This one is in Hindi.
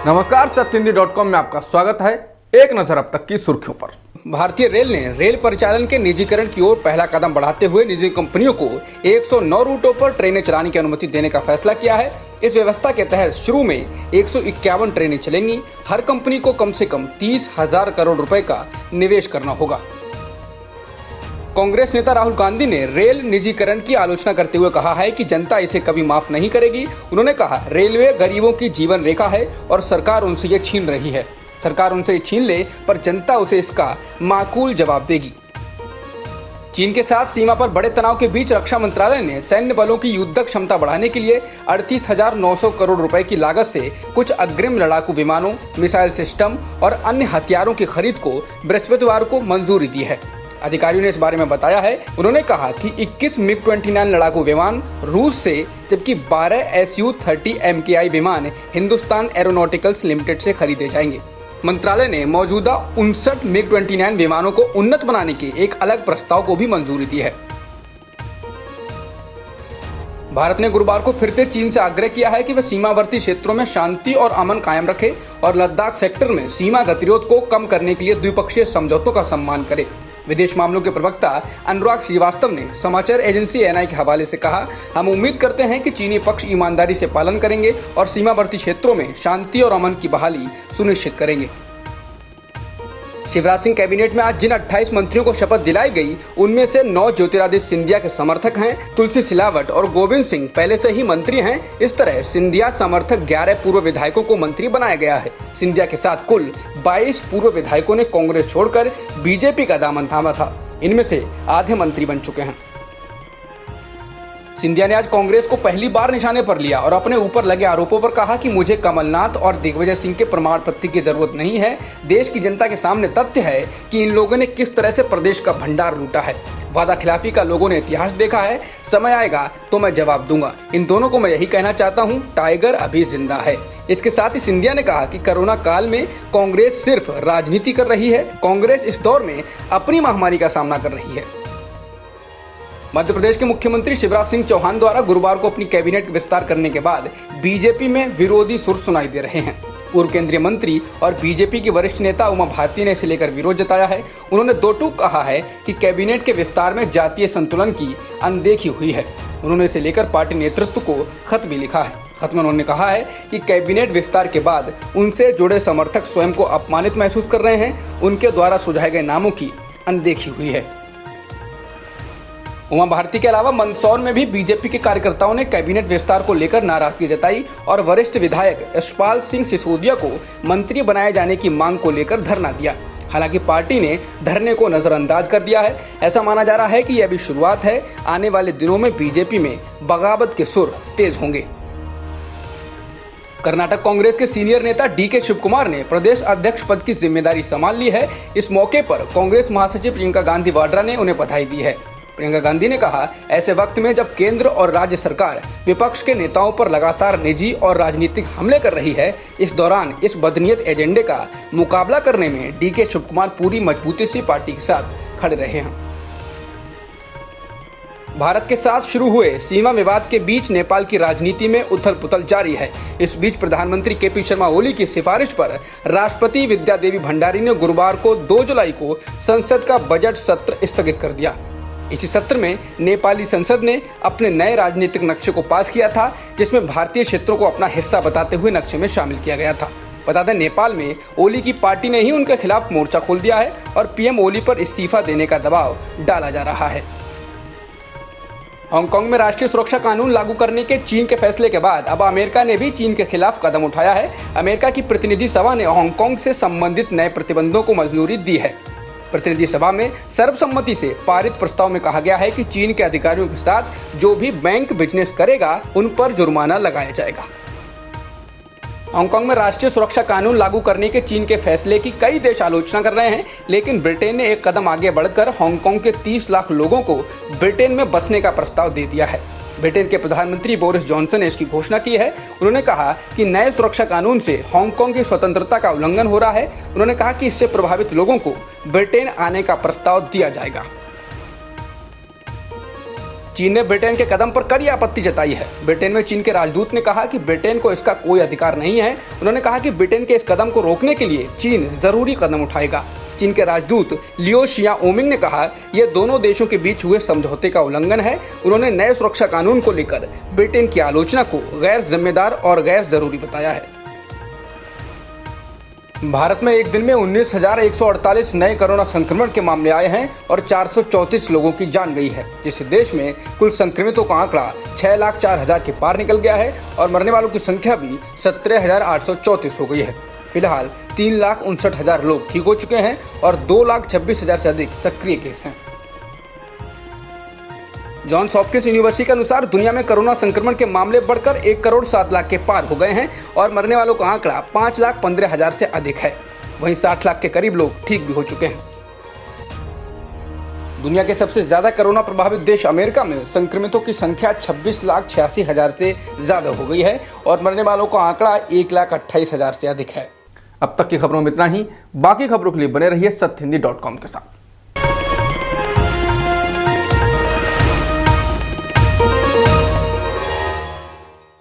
नमस्कार, सत्यहिंदी.com में आपका स्वागत है। एक नजर अब तक की सुर्खियों पर। भारतीय रेल ने रेल परिचालन के निजीकरण की ओर पहला कदम बढ़ाते हुए निजी कंपनियों को 109 रूटों पर ट्रेनें चलाने की अनुमति देने का फैसला किया है। इस व्यवस्था के तहत शुरू में 151 ट्रेनें चलेंगी। हर कंपनी को कम से कम 30,000 करोड़ रुपए का निवेश करना होगा। कांग्रेस नेता राहुल गांधी ने रेल निजीकरण की आलोचना करते हुए कहा है कि जनता इसे कभी माफ नहीं करेगी। उन्होंने कहा, रेलवे गरीबों की जीवन रेखा है और सरकार उनसे ये छीन रही है। सरकार उनसे छीन ले पर जनता उसे इसका माकूल जवाब देगी। चीन के साथ सीमा पर बड़े तनाव के बीच रक्षा मंत्रालय ने सैन्य बलों की युद्धक क्षमता बढ़ाने के लिए 38,900 करोड़ रुपए की लागत से कुछ अग्रिम लड़ाकू विमानों, मिसाइल सिस्टम और अन्य हथियारों की खरीद को बृहस्पतिवार को मंजूरी दी है। अधिकारियों ने इस बारे में बताया है। उन्होंने कहा कि 21 MiG-29 लड़ाकू विमान रूस से, जबकि 12 Su-30 MKI विमान हिंदुस्तान एरोनॉटिकल्स लिमिटेड से खरीदे जाएंगे। मंत्रालय ने मौजूदा 59 MiG-29 विमानों को उन्नत बनाने के एक अलग प्रस्ताव को भी मंजूरी दी है। भारत ने गुरुवार को फिर से चीन से आग्रह किया है कि वह सीमावर्ती क्षेत्रों में शांति और अमन कायम रखे और लद्दाख सेक्टर में सीमा गतिरोध को कम करने के लिए द्विपक्षीय समझौतों का सम्मान करे। विदेश मामलों के प्रवक्ता अनुराग श्रीवास्तव ने समाचार एजेंसी एएनआई के हवाले से कहा, हम उम्मीद करते हैं कि चीनी पक्ष ईमानदारी से पालन करेंगे और सीमावर्ती क्षेत्रों में शांति और अमन की बहाली सुनिश्चित करेंगे। शिवराज सिंह कैबिनेट में आज जिन 28 मंत्रियों को शपथ दिलाई गई, उनमें से 9 ज्योतिरादित्य सिंधिया के समर्थक हैं। तुलसी सिलावट और गोविंद सिंह पहले से ही मंत्री हैं। इस तरह सिंधिया समर्थक 11 पूर्व विधायकों को मंत्री बनाया गया है। सिंधिया के साथ कुल 22 पूर्व विधायकों ने कांग्रेस छोड़कर बीजेपी का दामन थामा था। इनमें से आधे मंत्री बन चुके हैं। सिंधिया ने आज कांग्रेस को पहली बार निशाने पर लिया और अपने ऊपर लगे आरोपों पर कहा कि मुझे कमलनाथ और दिग्विजय सिंह के प्रमाण पत्र की जरूरत नहीं है। देश की जनता के सामने तथ्य है कि इन लोगों ने किस तरह से प्रदेश का भंडार लूटा है। वादा खिलाफी का लोगों ने इतिहास देखा है। समय आएगा तो मैं जवाब दूंगा। इन दोनों को मैं यही कहना चाहता हूं, टाइगर अभी जिंदा है। इसके साथ ही सिंधिया ने कहा कि कोरोना काल में कांग्रेस सिर्फ राजनीति कर रही है। कांग्रेस इस दौर में अपनी महामारी का सामना कर रही है। मध्य प्रदेश के मुख्यमंत्री शिवराज सिंह चौहान द्वारा गुरुवार को अपनी कैबिनेट विस्तार करने के बाद बीजेपी में विरोधी सुर सुनाई दे रहे हैं। पूर्व केंद्रीय मंत्री और बीजेपी की वरिष्ठ नेता उमा भारती ने इसे लेकर विरोध जताया है। उन्होंने दो टूक कहा है कि कैबिनेट के विस्तार में जातीय संतुलन की अनदेखी हुई है। उन्होंने इसे लेकर पार्टी नेतृत्व को खत भी लिखा है। खत में उन्होंने कहा है कि कैबिनेट विस्तार के बाद उनसे जुड़े समर्थक स्वयं को अपमानित महसूस कर रहे हैं। उनके द्वारा सुझाए गए नामों की अनदेखी हुई है। उमा भारती के अलावा मंदसौर में भी बीजेपी के कार्यकर्ताओं ने कैबिनेट विस्तार को लेकर नाराजगी जताई और वरिष्ठ विधायक यशपाल सिंह सिसोदिया को मंत्री बनाए जाने की मांग को लेकर धरना दिया। हालांकि पार्टी ने धरने को नजरअंदाज कर दिया है। ऐसा माना जा रहा है कि यह अभी शुरुआत है। आने वाले दिनों में बीजेपी में बगावत के सुर तेज होंगे। कर्नाटक कांग्रेस के सीनियर नेता डीके शिवकुमार ने प्रदेश अध्यक्ष पद की जिम्मेदारी संभाल ली है। इस मौके पर कांग्रेस महासचिव प्रियंका गांधी वाड्रा ने उन्हें बधाई दी है। प्रियंका गांधी ने कहा, ऐसे वक्त में जब केंद्र और राज्य सरकार विपक्ष के नेताओं पर लगातार निजी और राजनीतिक हमले कर रही है, इस दौरान इस बदनीयत एजेंडे का मुकाबला करने में डीके शिवकुमार पूरी मजबूती से पार्टी के साथ खड़े रहे हैं। भारत के साथ शुरू हुए सीमा विवाद के बीच नेपाल की राजनीति में उथल पुथल जारी है। इस बीच प्रधानमंत्री केपी शर्मा ओली की सिफारिश पर राष्ट्रपति विद्यादेवी भंडारी ने गुरुवार को 2 जुलाई को संसद का बजट सत्र स्थगित कर दिया। इसी सत्र में नेपाली संसद ने अपने नए राजनीतिक नक्शे को पास किया था, जिसमें भारतीय क्षेत्रों को अपना हिस्सा बताते हुए नक्शे में शामिल किया गया था। बता दें, नेपाल में ओली की पार्टी ने ही उनके खिलाफ मोर्चा खोल दिया है और पीएम ओली पर इस्तीफा देने का दबाव डाला जा रहा है। हांगकांग में राष्ट्रीय सुरक्षा कानून लागू करने के चीन के फैसले के बाद अब अमेरिका ने भी चीन के खिलाफ कदम उठाया है। अमेरिका की प्रतिनिधि सभा ने हांगकांग से संबंधित नए प्रतिबंधों को मंजूरी दी है। प्रतिनिधि सभा में सर्वसम्मति से पारित प्रस्ताव में कहा गया है कि चीन के अधिकारियों के साथ जो भी बैंक बिजनेस करेगा, उन पर जुर्माना लगाया जाएगा। हांगकांग में राष्ट्रीय सुरक्षा कानून लागू करने के चीन के फैसले की कई देश आलोचना कर रहे हैं, लेकिन ब्रिटेन ने एक कदम आगे बढ़कर हांगकांग के 30 लाख लोगों को ब्रिटेन में बसने का प्रस्ताव दे दिया है। ब्रिटेन के प्रधानमंत्री बोरिस जॉनसन ने इसकी घोषणा की है। उन्होंने कहा कि नए सुरक्षा कानून से हांगकांग की स्वतंत्रता का उल्लंघन हो रहा है। उन्होंने कहा कि इससे प्रभावित लोगों को ब्रिटेन आने का प्रस्ताव दिया जाएगा। चीन ने ब्रिटेन के कदम पर कड़ी आपत्ति जताई है। ब्रिटेन में चीन के राजदूत ने कहा कि ब्रिटेन को इसका कोई अधिकार नहीं है। उन्होंने कहा कि ब्रिटेन के इस कदम को रोकने के लिए चीन जरूरी कदम उठाएगा। चीन के राजदूत लियो शियाओमिंग ने कहा, यह दोनों देशों के बीच हुए समझौते का उल्लंघन है। उन्होंने नए सुरक्षा कानून को लेकर ब्रिटेन की आलोचना को गैर जिम्मेदार और गैर जरूरी बताया है। भारत में एक दिन में 19,148 नए कोरोना संक्रमण के मामले आए हैं और 434 लोगों की जान गई है, जिससे देश में कुल संक्रमितों का आंकड़ा 6,04,000 के पार निकल गया है और मरने वालों की संख्या भी 17,834 हो गई है। फिलहाल 3,59,000 लोग ठीक हो चुके हैं और 2,26,000 से अधिक सक्रिय केस हैं। जॉन्स हॉपकिंस यूनिवर्सिटी के अनुसार दुनिया में कोरोना संक्रमण के मामले बढ़कर 1,07,00,000 के पार हो गए हैं और मरने वालों का आंकड़ा 5,15,000 से अधिक है। वहीं 60 लाख के करीब लोग ठीक भी हो चुके हैं। दुनिया के सबसे ज्यादा कोरोना प्रभावित देश अमेरिका में संक्रमितों की संख्या 26,86,000 से ज्यादा हो गई है और मरने वालों का आंकड़ा 1,28,000 से अधिक है। अब तक की खबरों में इतना ही। बाकी खबरों के लिए बने रहिए सत्यहिंदी.com के साथ।